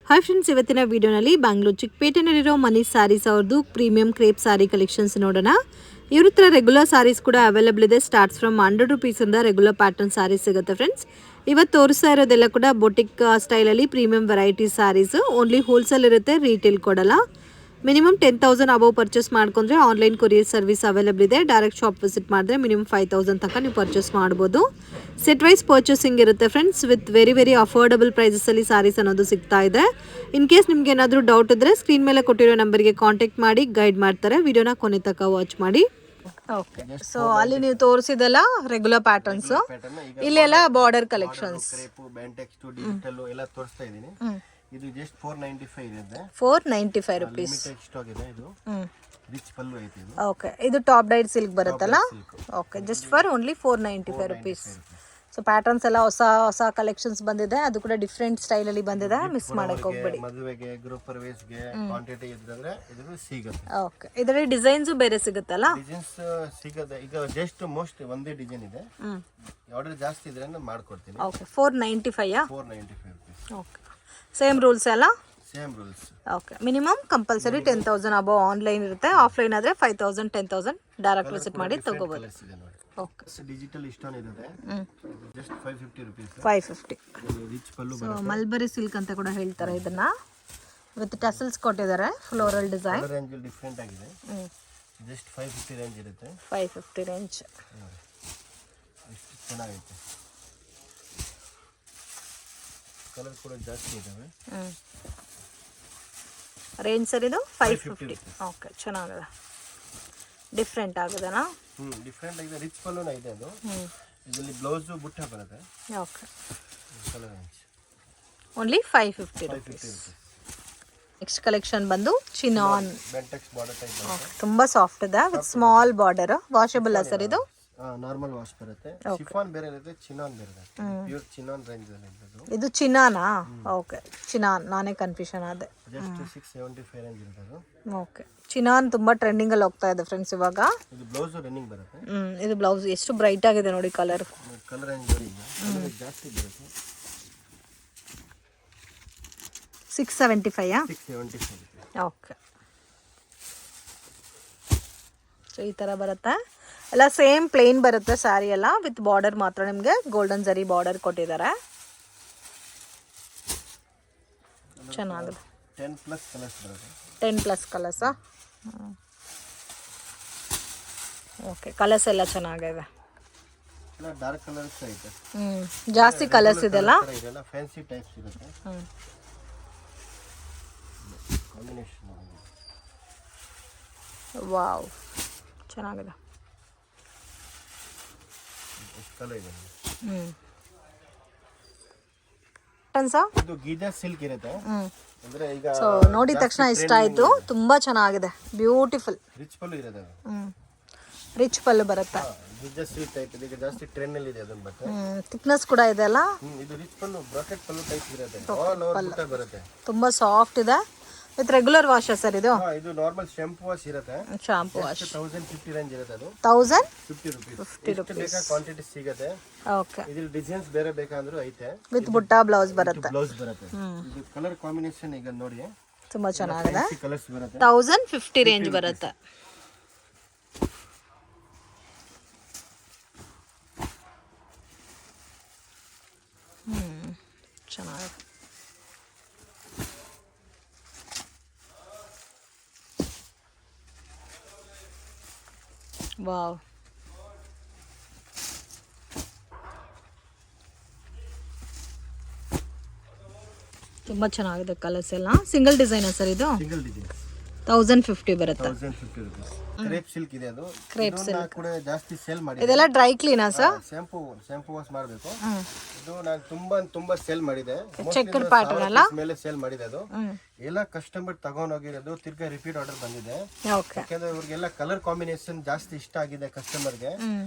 Hi friends, ಇವತ್ತಿನ ವಿಡಿಯೋನಲ್ಲಿ ಬ್ಯಾಂಗ್ಳೂರು ಚಿಕ್ಕಪೇಟೆನಲ್ಲಿರೋ ಮನೀಶ್ ಸ್ಯಾರೀಸ್ ಅವ್ರದ್ದು ಪ್ರೀಮಿಯಂ ಕ್ರೇಪ್ ಸ್ಯಾರಿ ಕಲೆಕ್ಷನ್ಸ್ ನೋಡೋಣ. ಇವ್ರ ಹತ್ರ ರೆಗ್ಯುಲರ್ ಸ್ಯಾರೀಸ್ ಕೂಡ ಅವೈಲೇಬಲ್ ಇದೆ. Starts from 100 rupees regular pattern sarees ಸಿಗುತ್ತೆ ಫ್ರೆಂಡ್ಸ್. ಇವತ್ತು ತೋರಿಸ್ತಾ ಇರೋದೆಲ್ಲ ಕೂಡ ಬೊಟಿಕ್ ಸ್ಟೈಲಲ್ಲಿ premium variety sarees. Only wholesale ಇರುತ್ತೆ, ರೀಟೇಲ್ ಕೊಡಲ್ಲ. ಮಿನಿಮಮ್ 10,000 ಅಬೌವ್ ಪರ್ಚೇಸ್ ಮಾಡ್ಕೊಂಡ್ರೆ ಆನ್ಲೈನ್ ಕೊರಿಯರ್ ಸರ್ವಿಸ್ ಅವೈಲೇಬಲ್ ಇದೆ. ಡೈರೆಕ್ಟ್ ಶಾಪ್ ವಿಸಿಟ್ ಮಾಡಿದ್ರೆ ಮಿನಿಮಮ್ 5,000 ತನಕ ನೀವು ಪರ್ಚೇಸ್ ಮಾಡ್ಬೋದು. ಸೆಟ್ ವೈಸ್ ಪರ್ಚೇಸಿಂಗ್ ಇರುತ್ತೆ ಫ್ರೆಂಡ್ಸ್. ವಿತ್ ವೆರಿ ಅಫೋರ್ಡಬಲ್ ಪ್ರೈಸಸಲ್ಲಿ ಸ್ಯಾರೀಸ್ ಅನ್ನೋದು ಸಿಗ್ತಾ ಇದೆ. ಇನ್ ಕೇಸ್ ನಿಮ್ಗೆ ಏನಾದರೂ ಡೌಟ್ ಇದ್ದರೆ ಸ್ಕ್ರೀನ್ ಮೇಲೆ ಕೊಟ್ಟಿರೋ ನಂಬರ್ಗೆ ಕಾಂಟ್ಯಾಕ್ಟ್ ಮಾಡಿ ಗೈಡ್ ಮಾಡ್ತಾರೆ. ವಿಡಿಯೋನ ಕೊನೆ ತನಕ ವಾಚ್ ಮಾಡಿ. ಓಕೆ, ಸೊ ಅಲ್ಲಿ ನೀವು ತೋರಿಸಿದೆಲ್ಲ ರೆಗ್ಯುಲರ್ ಪ್ಯಾಟರ್ನ್ಸ್, ಇಲ್ಲೆಲ್ಲ ಬಾರ್ಡರ್ ಕಲೆಕ್ಷನ್ಸ್. ಇದು ಜಸ್ಟ್ 495 ಇದೆ. 495 rupees. ಲಿಮಿಟೆಡ್ ಸ್ಟಾಕ್ ಇದೆ. ಇದು ರಿಚ್ ಪಲ್ಲು ಐತೆ ಇದು. ಓಕೆ, ಇದು ಟಾಪ್ ಡೈಡ್ ಸಿಲ್ಕ್ ಬರುತ್ತಲ್ಲ. Okay, just for only 495 rupees. So patterns ಎಲ್ಲ ಹೊಸ ಕಲೆಕ್ಷನ್ಸ್ ಬಂದಿದೆ. ಅದು ಕೂಡ ಡಿಫ್ರೆಂಟ್ ಸ್ಟೈಲ್ ಅಲ್ಲಿ ಬಂದಿದೆ. ಮಿಸ್ ಮಾಡಕ್ಕೆ ಹೋಗ್ಬೇಡಿ. ಮದುವೆಗೆ, ಗ್ರೂಪ್ ಸರ್ವಿಸ್ಗೆ ಕ್ವಾಂಟಿಟಿ ಇದ್ರೆ ಇದು ಸಿಗುತ್ತೆ. ಓಕೆ, ಇದರಲ್ಲಿ ಡಿಸೈನ್ಸ್ ಬೇರೆ ಸಿಗುತ್ತಲ್ಲ. ಡಿಸೈನ್ಸ್ ಸಿಗುತ್ತೆ. ಈಗ ಜಸ್ಟ್ ಮೋಸ್ಟ್ ಒಂದೇ ಡಿಸೈನ್ ಇದೆ. ಆರ್ಡರ್ ಜಾಸ್ತಿ ಇದ್ರೆ ನಾನು ಮಾಡ್ಕೊಡ್ತೀನಿ. Okay, 495 495 rupees. Okay, same rules ಎಲ್ಲ. Same rules. Okay, minimum compulsory 10,000 above online ಇರುತ್ತೆ. ಆಫ್ಲೈನ್ ಆದ್ರೆ 5,000 10,000 ಡೈರೆಕ್ಟ್ ವಿಸಿಟ್ ಮಾಡಿ ತಗೋಬಹುದು. ಓಕೆ, ಡಿಜಿಟಲ್ ಇಷ್ಟೊನ್ ಇದೆ. Just 550 rupees. 550. ರಿಚ್ ಪಲ್ಲು. ಸೊ ಮಲ್ಬರಿ ಸಿಲ್ಕ್ ಅಂತ ಕೂಡ ಹೇಳ್ತಾರೆ ಇದನ್ನ. ವಿತ್ ಟಸಲ್ಸ್ ಕೊಟ್ಟಿದ್ದಾರೆ, ಫ್ಲೋರಲ್ ಡಿಸೈನ್. ರೇಂಜ್ ಡಿಫರೆಂಟ್ ಆಗಿದೆ. ಜಸ್ಟ್ 550 ರೇಂಜ್ ಇರುತ್ತೆ. 550 ರೇಂಜ್. ಎಷ್ಟು ಚೆನ್ನಾಗೈತೆ. ಕಲರ್ ಕೂಡ ಜಾಸ್ತಿ ಇದಾವೆ. ರೇಂಜ್ ಸರ್ ಇದು 550. ಓಕೆ, ಚೆನ್ನಾಗಿದೆ. ಡಿಫ್ರೆಂಟ್ ಆಗುದನಾ? ಡಿಫರೆಂಟ್ ಆಗಿದೆ. ರಿಚ್ ಪಲ್ಲುನ ಇದೆ ಅದು. ಇದರಲ್ಲಿ ಬ್ಲೌಸ್ ಬುಟ್ಟ ಬರುತ್ತೆ. Okay, colour range only 550 rupees. Next collection ಬಂದು ಚಿನಾನ್ ಬೆಂಟೆಕ್ಸ್ ಬಾರ್ಡರ್ ಟೈಪ್ ಬರುತ್ತೆ. ತುಂಬಾ ಸಾಫ್ಟ್ ಇದೆ. With small border. Washable sir ಇದು? ನಾರ್ಮಲ್ ವಾಶ್ ಬರುತ್ತೆ. ಶಿಫಾನ್ ಬೇರೆ ಇರುತ್ತೆ, ಚಿನಾನ್ ಬೇರೆ ಇರುತ್ತೆ. ಪ್ಯೂರ್ ಚಿನಾನ್ ರೇಂಜ್ ಅಲ್ಲಿ ಇದೆ. ಇದು ಚಿನಾನಾ? ಓಕೆ, ಚಿನಾನ್. ನಾನೇ ಕನ್ಫ್ಯೂಷನ್ ಆದೆ. ಜಸ್ಟ್ 675 ರೇಂಜ್ ಇರುತ್ತೆ ಅದು. ಓಕೆ, ಚಿನಾನ್ ತುಂಬಾ ಟ್ರೆಂಡಿಂಗ್ ಅಲ್ಲಿ ಹೋಗ್ತಾ ಇದೆ ಫ್ರೆಂಡ್ಸ್ ಇವಾಗ. ಇದು ಬ್ಲೌಸ್ ರನ್ನಿಂಗ್ ಬರುತ್ತೆ. ಇದು ಬ್ಲೌಸ್ ಎಷ್ಟು ಬ್ರೈಟ್ ಆಗಿದೆ ನೋಡಿ ಕಲರ್. ಕಲರ್ ರೇಂಜ್ ಜಾಸ್ತಿ ಬರುತ್ತೆ. 675. 675. ಓಕೆ, ಸೊ ಈ ತರ ಬರುತ್ತೆ. ಎಲ್ಲ ಸೇಮ್ ಪ್ಲೇನ್ ಬರುತ್ತೆ ಸ್ಯಾರಿ ಎಲ್ಲ. ವಿತ್ ಬಾರ್ಡರ್ ಮಾತ್ರ ನಿಮಗೆ ಗೋಲ್ಡನ್ ಜರಿ ಬಾರ್ಡರ್ ಕೊಟ್ಟಿದ್ದಾರೆ. ಚೆನ್ನಾಗಿದೆ. 10+ ಕಲರ್ಸ್ ಬರುತ್ತೆ. 10+ ಕಲರ್ಸಾ? ಓಕೆ, ಕಲರ್ಸ್ ಎಲ್ಲ ಚೆನ್ನಾಗಿದೆ. ಎಲ್ಲ ಡಾರ್ಕ್ ಕಲರ್ಸ್ ಐತೆ. ಜಾಸ್ತಿ ಕಲರ್ಸ್ ಇದೆಲ್ಲ. ಇದೆಲ್ಲ ಫ್ಯಾನ್ಸಿ ಟೈಪ್ಸ್ ಇರುತ್ತೆ. ಕಾಂಬಿನೇಷನ್ ವಾವ್, ಚೆನ್ನಾಗಿದೆ. ಕಲರ್ ಇದೆ. ಇದು ಗೀಜಾ ಸಿಲ್ಕ್ ಇರುತ್ತೆ. ಅಂದ್ರೆ ಈಗ ಸೊ ನೋಡಿದ ತಕ್ಷಣ ಇಷ್ಟ ಆಯ್ತು. ತುಂಬಾ ಚೆನ್ನಾಗಿದೆ, ಬ್ಯೂಟಿಫುಲ್. ರಿಚ್ ಪಲ್ಲು ಇರುತ್ತೆ ಅದು. ರಿಚ್ ಪಲ್ಲು ಬರುತ್ತೆ. ಗೀಜಾ ಸಿಲ್ಕ್ ಟೈಪ್ ಇದೆ. ಈಗ ಜಾಸ್ತಿ ಟ್ರೆಂಡ್ ಅಲ್ಲಿ ಇದೆ ಅದನ್ನ. ಬಟ್ಟೆ ಥಿಕ್ನೆಸ್ ಕೂಡ ಇದೆ ಅಲ್ಲ. ಇದು ರಿಚ್ ಪಲ್ಲು, ಬ್ರಾಕೆಟ್ ಪಲ್ಲು ಟೈಪ್ ಇರುತ್ತೆ. ಆಲ್ ಓವರ್ ಬುಟ್ಟ ಬರುತ್ತೆ. ತುಂಬಾ ಸಾಫ್ಟ್ ಇದೆ. ವಿತ್ ರೆಗ್ಯುಲರ್ ವಾಶ್ ಸರ್ ಇದು? ಇದು ನಾರ್ಮಲ್ ಶಾಂಪೂ ವಾಶ್ ಇರುತ್ತೆ. ಶಾಂಪೂ ವಾಶ್ 1050 ರೇಂಜ್ ಇರುತ್ತೆ ಅದು. 1050 rupees. ಬೇಕಾ ಕ್ವಾಂಟಿಟಿ ಸಿಗುತ್ತೆ. ಓಕೆ, ಇದ್ರ ಡಿಸೈನ್ಸ್ ಬೇರೆ ಬೇಕಂದ್ರೂ ಐತೆ. ವಿತ್ ಬುಟ್ಟ ಬ್ಲೌಸ್ ಬರುತ್ತೆ. ಬ್ಲೌಸ್ ಬರುತ್ತೆ. ಇದು ಕಲರ್ ಕಾಂಬಿನೇಷನ್ ಈಗ ನೋಡಿ ತುಂಬಾ ಚೆನ್ನಾಗಿದೆ. ಕಲರ್ಸ್ ಬರುತ್ತೆ. 1050 ರೇಂಜ್ ಬರುತ್ತೆ. ಚೆನ್ನಾಗಿದೆ. ವಾವ್, ತುಂಬಾ ಚೆನ್ನಾಗಿದೆ ಕಲರ್ಸ್ ಎಲ್ಲ. ಸಿಂಗಲ್ ಡಿಸೈನ್ ಸರ್ ಇದು? Single design. 1050 ಬರುತ್ತೆ. 1050 rupees. ಕ್ರೇಪ್ ಸಿಲ್ಕ್ ಇದೆ ಅದು. ಕ್ರೇಪ್ ಸಿಲ್ಕ್ ಕೂಡ ಜಾಸ್ತಿ ಸೇಲ್ ಮಾಡಿ. ಇದೆಲ್ಲ ಡ್ರೈ ಕ್ಲೀನಾ ಸರ್? ಶಾಂಪೂ ವಾಶ್ ಮಾಡಬೇಕು. ಇದು ನಾನು ತುಂಬಾ ಸೇಲ್ ಮಾಡಿದೆ. ಚೆಕ್ಕರ್ ಪ್ಯಾಟರ್ನ್ ಅಲ್ಲ ಮೇಲೆ ಸೇಲ್ ಮಾಡಿದೆ ಅದು. ಎಲ್ಲ ಕಸ್ಟಮರ್ ತಗೊಂಡ್ ಹೋಗಿರೋದು. ತಿರ್ಗಾ ರಿಪೀಟ್ ಆರ್ಡರ್ ಬಂದಿದೆ. ಓಕೆ, ಯಾಕಂದ್ರೆ ಇವ್ರಿಗೆಲ್ಲ ಕಲರ್ ಕಾಂಬಿನೇಷನ್ ಜಾಸ್ತಿ ಇಷ್ಟ ಆಗಿದೆ ಕಸ್ಟಮರ್ಗೆ.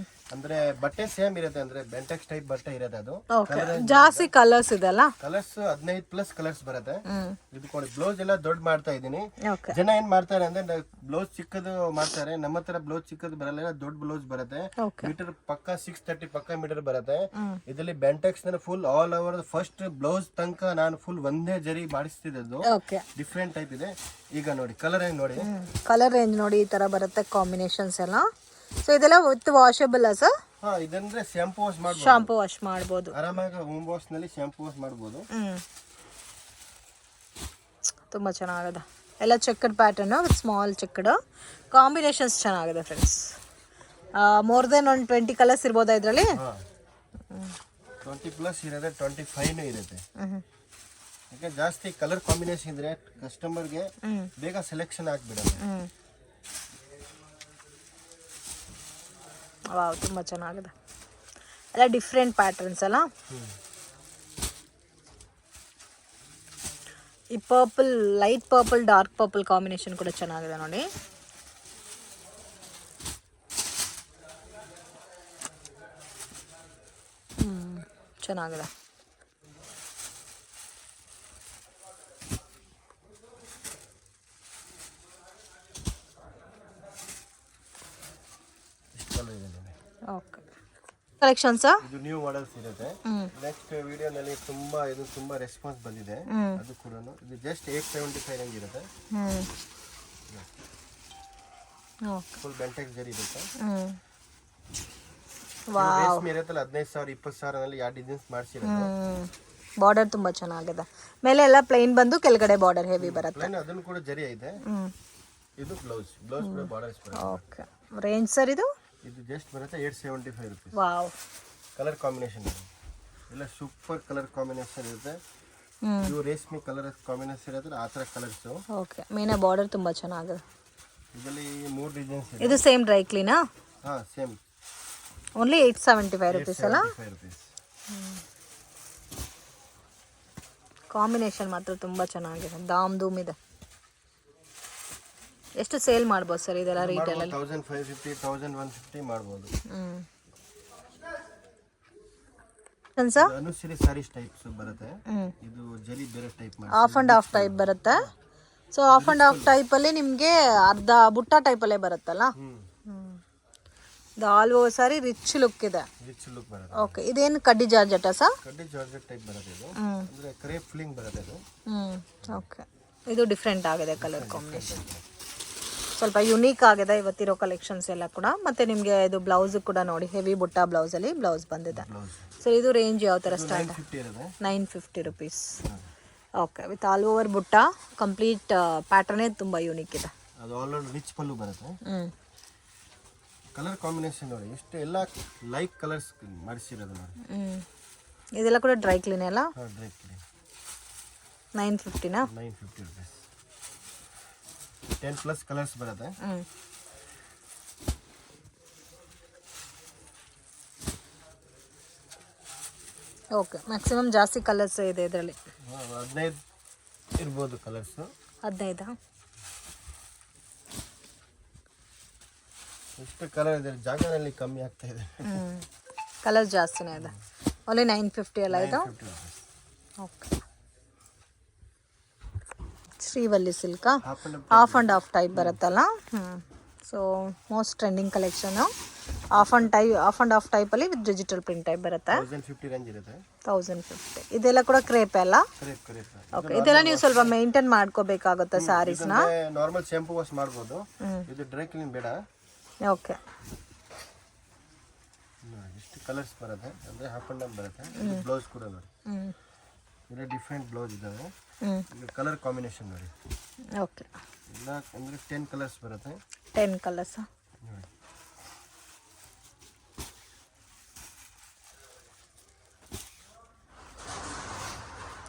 ಅಂದ್ರೆ ಬಟ್ಟೆ ಸೇಮ್ ಇರುತ್ತೆ, ಅಂದ್ರೆ ಬೆಂಟೆಕ್ಸ್ ಟೈಪ್ ಬಟ್ಟೆ ಇರುತ್ತೆ ಅದು. ಓಕೆ, ಜಾಸ್ತಿ ಕಲರ್ಸ್ ಇದೆಲ್ಲ. ಕಲರ್ಸ್ 15 ಪ್ಲಸ್ ಕಲರ್ಸ್ ಬರುತ್ತೆ. ಇದು ಕೊಡಿ, ಬ್ಲೌಸ್ ಎಲ್ಲ ದೊಡ್ಡ ಮಾಡ್ತಾ ಇದೀನಿ. ಓಕೆ, ಜನ ಏನ್ ಮಾಡ್ತಾರೆ ಅಂದ್ರೆ ಬ್ಲೌಸ್ ಚಿಕ್ಕದು ಮಾಡ್ತಾರೆ, ನಮ್ಮ ಹತ್ರ ಬ್ಲೌಸ್ ಚಿಕ್ಕದು ಬರಲ್ಲ, ದೊಡ್ಡ ಬ್ಲೌಸ್ ಬರುತ್ತೆ. ಓಕೆ, ಮೀಟರ್ ಪಕ್ಕ 630 ಪಕ್ಕ ಮೀಟರ್ ಬರುತ್ತೆ. ಇದರಲ್ಲಿ Bentex full all over first blouse ತನಕ ನಾನು ಫುಲ್ ಒಂದೇ ಜರಿ ಮಾಡಿಸ್ತಿದ್ದು. ಓಕೆ, ಡಿಫ್ರೆಂಟ್ ಟೈಪ್ ಇದೆ. ಈಗ ನೋಡಿ ಕಲರ್ ಏನ್ ನೋಡಿ, ಕಲರ್ ರೇಂಜ್ ನೋಡಿ ಈ ತರ ಬರುತ್ತೆ, ಕಾಂಬಿನೇಷನ್ಸ್ ಎಲ್ಲ. ಸೊ ಇದೆಲ್ಲ ವಿತ್ ವಾಷಬಲ್ ಸರ್? ಹಾ, ಇದಂದ್ರೆ ಶಾಂಪೂ ವಾಶ್ ಮಾಡಬಹುದು, ಶಾಂಪೂ ವಾಶ್ ಮಾಡಬಹುದು ಆರಾಮಾಗಿ. ಹೋಮ್ ವಾಶ್ ನಲ್ಲಿ ಶಾಂಪೂ ವಾಶ್ ಮಾಡಬಹುದು. ತುಂಬಾ ಚೆನ್ನಾಗಿದೆ. ಎಲ್ಲ ಚೆಕ್ಕಡ್ ಪ್ಯಾಟರ್ನ್ ವಿತ್ ಸ್ಮಾಲ್ ಚೆಕ್ಕಡ್ ಕಾಂಬಿನೇಷನ್ಸ್ ಚೆನ್ನಾಗಿದೆ ಫ್ರೆಂಡ್ಸ್. ಮೋರ್ ದೆನ್ ಒಂದು 20 ಕಲರ್ಸ್ ಇರ್ಬೋದಾ ಇದರಲ್ಲಿ? 20 ಪ್ಲಸ್ ಇರುತ್ತೆ, 25 ಇರುತ್ತೆ. ಯಾಕೆ ಜಾಸ್ತಿ ಕಲರ್ ಕಾಂಬಿನೇಷನ್ ಇದ್ರೆ ಕಸ್ಟಮರ್ಗೆ ಬೇಗ ಸೆಲೆಕ್ಷನ್ ಆಗ್ಬಿಡುತ್ತೆ. ವಾವ್, ತುಂಬ ಚೆನ್ನಾಗಿದೆ. ಎಲ್ಲ ಡಿಫ್ರೆಂಟ್ ಪ್ಯಾಟರ್ನ್ಸ್ ಅಲ್ಲ. ಈ purple, light purple, dark purple combination ಕೂಡ ಚೆನ್ನಾಗಿದೆ ನೋಡಿ. ಚೆನ್ನಾಗಿದೆ. ಓಕೆ, ಕಲೆಕ್ಷನ್ಸ್ ಇದು ನ್ಯೂ ಮಾಡೆಲ್ಸ್ ಇರುತ್ತೆ. ನೆಕ್ಸ್ಟ್ ವಿಡಿಯೋನಲ್ಲಿ ತುಂಬಾ ರೆಸ್ಪಾನ್ಸ್ ಬಂದಿದೆ. ಅದು ಕೂಡ ಇದು ಜಸ್ಟ್ 875 ರೇಂಜ್ ಇರುತ್ತೆ. ಫುಲ್ ಬೆಂಟೆಕ್ಸ್ ಜರಿ ಇರುತ್ತೆ. ವಾವ್, ಇರುತ್ತಲ್ಲ 15,000 20,000 ಯಾವ ಡಿಸೈನ್ಸ್ ಮಾಡಿಸಿರೋದು. ಬಾರ್ಡರ್ ತುಂಬಾ ಚೆನ್ನಾಗಿದೆ. ಮೇಲೆ ಎಲ್ಲ ಪ್ಲೇನ್ ಬಂದು ಕೆಳಗಡೆ ಬಾರ್ಡರ್ ಹೆವಿ ಬರುತ್ತೆ. ಪ್ಲೇನ್ ಅದನ್ನು ಕೂಡ ಜರಿ ಇದೆ. ಇದು ಬ್ಲೌಸ್ ಕೂಡ ಬಾರ್ಡರ್ಸ್ ಬರುತ್ತೆ. ಓಕೆ, ರೇಂಜ್ ಸರ್ ಇದು ಜಸ್ಟ್ ಬರುತ್ತೆ 875 ರೂಪೀಸ್. ವಾವ್, ಕಲರ್ ಕಾಂಬಿನೇಷನ್ ಎಲ್ಲ ಸೂಪರ್ ಕಲರ್ ಕಾಂಬಿನೇಷನ್ ಇರುತ್ತೆ. ಇದು ರೇಷ್ಮೆ ಕಲರ್ ಕಾಂಬಿನೇಷನ್ ಇರುತ್ತೆ, ಆ ಥರ ಕಲರ್ಸ್. ಓಕೆ, ಮೇನ ಬಾರ್ಡರ್ ತುಂಬಾ ಚೆನ್ನಾಗಿದೆ. ಇದರಲ್ಲಿ 3 ಡಿಸೈನ್ಸ್ ಇದೆ. ಇದು ಸೇಮ್ ಡ್ರೈ ಕ್ಲೀನಾ? ಹಾ, ಸೇಮ್. ಓನ್ಲಿ 875 ರೂಪೀಸ್ ಅಲ್ಲ. ಕಾಂಬಿನೇಷನ್ ಮಾತ್ರ ತುಂಬಾ ಚೆನ್ನಾಗಿದೆ. ದಾಮ್ ಧೂಮ್ ಇದೆ. ಎಷ್ಟು ಸೇಲ್ ಮಾಡ್ಬೋದು ಸರ್ ಇದೆಲ್ಲ ರೀಟೇಲ್ ಅಲ್ಲಿ? 1550 1150 ಮಾಡ್ಬೋದು. ಅನುಶ್ರೀ ಸಾರೀಸ್ ಟೈಪ್ಸ್ ಬರುತ್ತೆ. ಇದು ಜರಿ ಬೇರೆ ಟೈಪ್ ಮಾಡಿ ಆಫ್ ಅಂಡ್ ಆಫ್ ಟೈಪ್ ಬರುತ್ತೆ. So of and half type ಅಲ್ಲಿ ನಿಮಗೆ ಅರ್ಧ ಬುಟ್ಟ ಟೈಪ್ ಅಲ್ಲೇ ಬರುತ್ತಲ್ಲ. ಇದು ಆಲ್ ಓವರ್ ಸಾರಿ ರಿಚ್ ಲುಕ್ ಇದೆ. ರಿಚ್ ಲುಕ್ ಬರುತ್ತೆ. ಓಕೆ, ಇದೇನು ಕಡ್ಡಿ ಜಾರ್ಜೆಟ್ ಸರ್? ಕಡ್ಡಿ ಜಾರ್ಜೆಟ್ ಟೈಪ್ ಬರುತ್ತೆ. ಇದು ಅಂದ್ರೆ ಕ್ರೇಪ್ ಫಿಲ್ಲಿಂಗ್ ಬರುತ್ತೆ ಇದು. ಓಕೆ, ಇದು ಡಿಫ್ರೆಂಟ್ ಆಗಿದೆ ಕಲರ್ ಕಾಂಬಿನೇಷನ್, ಸ್ವಲ್ಪ ಯುನೀಕ್ ಆಗಿದೆ ಇವತ್ತಿರೋ ಕಲೆಕ್ಷನ್ಸ್ ಎಲ್ಲ ಕೂಡ. ಮತ್ತೆ ನಿಮಗೆ ಇದು ಬ್ಲೌಸ್ ಕೂಡ ನೋಡಿ, ಹೆವಿ ಬುಟ್ಟ ಬ್ಲೌಸ್ ಅಲ್ಲಿ ಬ್ಲೌಸ್ ಬಂದಿದೆ. ಸೊ ಇದು ರೇಂಜ್ ಯಾವ ತರ start? 950 rupees. Okay, with all over ಬುಟ್ಟ, ಕಂಪ್ಲೀಟ್ ಪ್ಯಾಟರ್ನೇ ತುಂಬಾ ಯೂನಿಕ್ ಇದೆ. ಅದು ಆಲ್ ಓವರ್ ರಿಚ್ ಪಲ್ಲು ಬರುತ್ತೆ. ಕಲರ್ ಕಾಂಬಿನೇಷನ್ ನೋಡಿ, ಎಷ್ಟು ಎಲ್ಲ ಲೈಟ್ ಕಲರ್ಸ್ ಮಾಡಿಸಿರೋದು ನೋಡಿ. ಇದೆಲ್ಲ ಕೂಡ ಡ್ರೈ ಕ್ಲೀನ್ ಅಲ್ಲ? Dry clean. 950 ನಾ? 950 ರೂಪೀಸ್. 10 ಪ್ಲಸ್ ಕಲರ್ಸ್ ಬರುತ್ತೆ. ಓಕೆ, ಮ್ಯಾಕ್ಸಿಮಮ್ ಜಾಸ್ತಿ ಕಲರ್ಸ್ ಇದೆ ಇದರಲ್ಲಿ. 15 ಇರ್ಬೋದು ಕಲರ್ಸ್. 15? ಎಷ್ಟು ಕಲರ್ ಇದೆ, ಜಾಗದಲ್ಲಿ ಕಮ್ಮಿ ಆಗ್ತಾ ಇದೆ. ಕಲರ್ ಜಾಸ್ತಿನೇ ಇದೆ. ಓನ್ಲಿ 950 ಅಲ್ಲ ಇದು? Okay, Srivalli silk half and half type ಬರುತ್ತಲ್ಲ. So most trending collection. Half and half ಟೈಪಲ್ಲಿ ವಿತ್ ಡಿಜಿಟಲ್ ಪ್ರಿಂಟ್ ಟೈಪ್ ಬರುತ್ತೆ. 1050 ರೇಂಜ್ ಇರುತ್ತೆ. 1050. ಇದೆಲ್ಲ ಕೂಡ ಕ್ರೇಪ್ ಅಲ್ಲ? ಓಕೆ, ಇದೆಲ್ಲ ನೀವು ಸ್ವಲ್ಪ ಮೇಂಟೈನ್ ಮಾಡ್ಕೋಬೇಕಾಗುತ್ತೆ ಸ್ಯಾರೀಸ್ನ. ನಾರ್ಮಲ್ ಶಾಂಪೂ ವಾಶ್ ಮಾಡ್ಬೋದು, ಇದು ಡ್ರೈ ಕ್ಲೀನ್ ಬೇಡ. ಓಕೆ, ಎಷ್ಟು ಕಲರ್ಸ್ ಬರುತ್ತೆ ಅಂದರೆ ಹಾಫ್ ಅಂಡ್ ಆಫ್ ಬರುತ್ತೆ. ಇದು ಬ್ಲೌಸ್ ಕೂಡ ನೋಡಿ, ಇದು ಡಿಫ್ರೆಂಟ್ ಬ್ಲೌಸ್ ಇದ್ದಾವೆ. ಕಲರ್ ಕಾಂಬಿನೇಷನ್ ನೋಡಿ. ಓಕೆ, ಎಲ್ಲ ಅಂದರೆ 10 ಕಲರ್ಸ್ ಬರುತ್ತೆ. 10 ಕಲರ್ಸ್ ನೋಡಿ.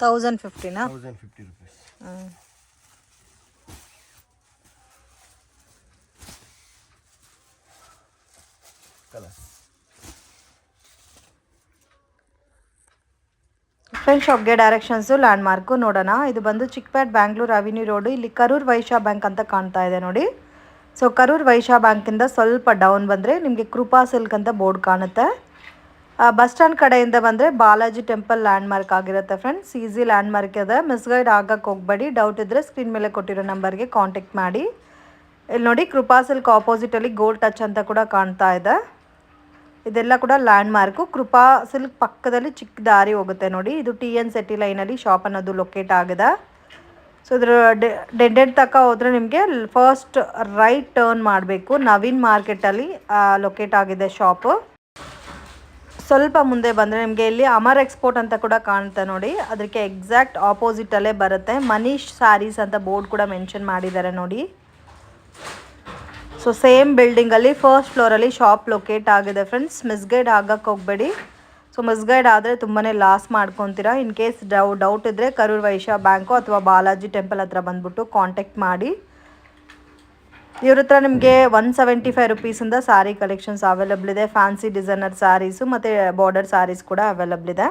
$1050 ನಾ? 1050 ರೂಪೀಸ್. ಕಲರ್ಸ್. ಫ್ರೆಂಡ್ ಶಾಪ್ಗೆ ಡೈರೆಕ್ಷನ್ಸು ಲ್ಯಾಂಡ್ ಮಾರ್ಕು ನೋಡೋಣ. ಇದು ಬಂದು ಚಿಕ್ಕಪೇಟ್ ಬ್ಯಾಂಗ್ಳೂರ್ ಅವೆನ್ಯೂ ರೋಡು. ಇಲ್ಲಿ ಕರೂರ್ ವೈಶ್ಯ ಬ್ಯಾಂಕ್ ಅಂತ ಕಾಣ್ತಾ ಇದೆ ನೋಡಿ. ಸೊ ಕರೂರ್ ವೈಶ್ಯ ಬ್ಯಾಂಕಿಂದ ಸ್ವಲ್ಪ ಡೌನ್ ಬಂದರೆ ನಿಮಗೆ ಕೃಪಾ ಸಿಲ್ಕ್ ಅಂತ ಬೋರ್ಡ್ ಕಾಣುತ್ತೆ. ಬಸ್ ಸ್ಟ್ಯಾಂಡ್ ಕಡೆಯಿಂದ ಬಂದರೆ ಬಾಲಾಜಿ ಟೆಂಪಲ್ ಲ್ಯಾಂಡ್ಮಾರ್ಕ್ ಆಗಿರುತ್ತೆ ಫ್ರೆಂಡ್ಸ್. ಈಸಿ ಲ್ಯಾಂಡ್ಮಾರ್ಕ್ ಇದೆ, ಮಿಸ್ಗೈಡ್ ಆಗಕ್ಕೆ ಹೋಗಬೇಡಿ. ಡೌಟ್ ಇದ್ದರೆ ಸ್ಕ್ರೀನ್ ಮೇಲೆ ಕೊಟ್ಟಿರೋ ನಂಬರ್ಗೆ ಕಾಂಟ್ಯಾಕ್ಟ್ ಮಾಡಿ. ಇಲ್ಲಿ ನೋಡಿ ಕೃಪಾ ಸಿಲ್ಕ್ ಆಪೋಸಿಟಲ್ಲಿ ಗೋಲ್ಡ್ ಟಚ್ ಅಂತ ಕೂಡ ಕಾಣ್ತಾ ಇದೆ. ಇದೆಲ್ಲ ಕೂಡ ಲ್ಯಾಂಡ್ಮಾರ್ಕು. ಕೃಪಾ ಸಿಲ್ಕ್ ಪಕ್ಕದಲ್ಲಿ ಚಿಕ್ಕ ದಾರಿ ಹೋಗುತ್ತೆ ನೋಡಿ, ಇದು TN ಸಿಟಿ ಲೈನಲ್ಲಿ ಶಾಪ್ ಅನ್ನೋದು ಲೊಕೇಟ್ ಆಗಿದೆ. ಸೊ ಇದ್ರ ಡೆಡ್ ತನಕ ಹೋದರೆ ನಿಮಗೆ ಫಸ್ಟ್ ರೈಟ್ ಟರ್ನ್ ಮಾಡಬೇಕು. ನವೀನ್ ಮಾರ್ಕೆಟಲ್ಲಿ ಲೊಕೇಟ್ ಆಗಿದೆ ಶಾಪು. ಸ್ವಲ್ಪ ಮುಂದೆ ಬಂದರೆ ನಿಮಗೆ ಇಲ್ಲಿ ಅಮರ್ ಎಕ್ಸ್ಪೋರ್ಟ್ ಅಂತ ಕೂಡ ಕಾಣುತ್ತೆ ನೋಡಿ, ಅದಕ್ಕೆ ಎಕ್ಸಾಕ್ಟ್ ಆಪೋಸಿಟಲ್ಲೇ ಬರುತ್ತೆ. ಮನೀಶ್ ಸ್ಯಾರೀಸ್ ಅಂತ ಬೋರ್ಡ್ ಕೂಡ ಮೆನ್ಷನ್ ಮಾಡಿದ್ದಾರೆ ನೋಡಿ. ಸೊ ಸೇಮ್ ಬಿಲ್ಡಿಂಗಲ್ಲಿ ಫಸ್ಟ್ ಫ್ಲೋರಲ್ಲಿ ಶಾಪ್ ಲೊಕೇಟ್ ಆಗಿದೆ ಫ್ರೆಂಡ್ಸ್. ಮಿಸ್ಗೈಡ್ ಆಗಕ್ಕೆ ಹೋಗಬೇಡಿ. ಸೊ ಮಿಸ್ಗೈಡ್ ಆದರೆ ತುಂಬಾ ಲಾಸ್ ಮಾಡ್ಕೊತೀರಾ. ಇನ್ ಕೇಸ್ ಡೌಟ್ ಇದ್ದರೆ ಕರೂರ್ ವೈಶ್ಯ ಬ್ಯಾಂಕು ಅಥವಾ ಬಾಲಾಜಿ ಟೆಂಪಲ್ ಹತ್ರ ಬಂದುಬಿಟ್ಟು ಕಾಂಟ್ಯಾಕ್ಟ್ ಮಾಡಿ. ಇವ್ರ ಹತ್ರ ನಿಮಗೆ 175 ರುಪೀಸಿಂದ ಸ್ಯಾರಿ ಕಲೆಕ್ಷನ್ಸ್ ಅವೈಲಬಲ್ ಇದೆ. ಫ್ಯಾನ್ಸಿ ಡಿಸೈನರ್ ಸ್ಯಾರೀಸು ಮತ್ತು ಬಾರ್ಡರ್ ಸ್ಯಾರೀಸ್ ಕೂಡ ಅವೈಲಬಲ್ ಇದೆ.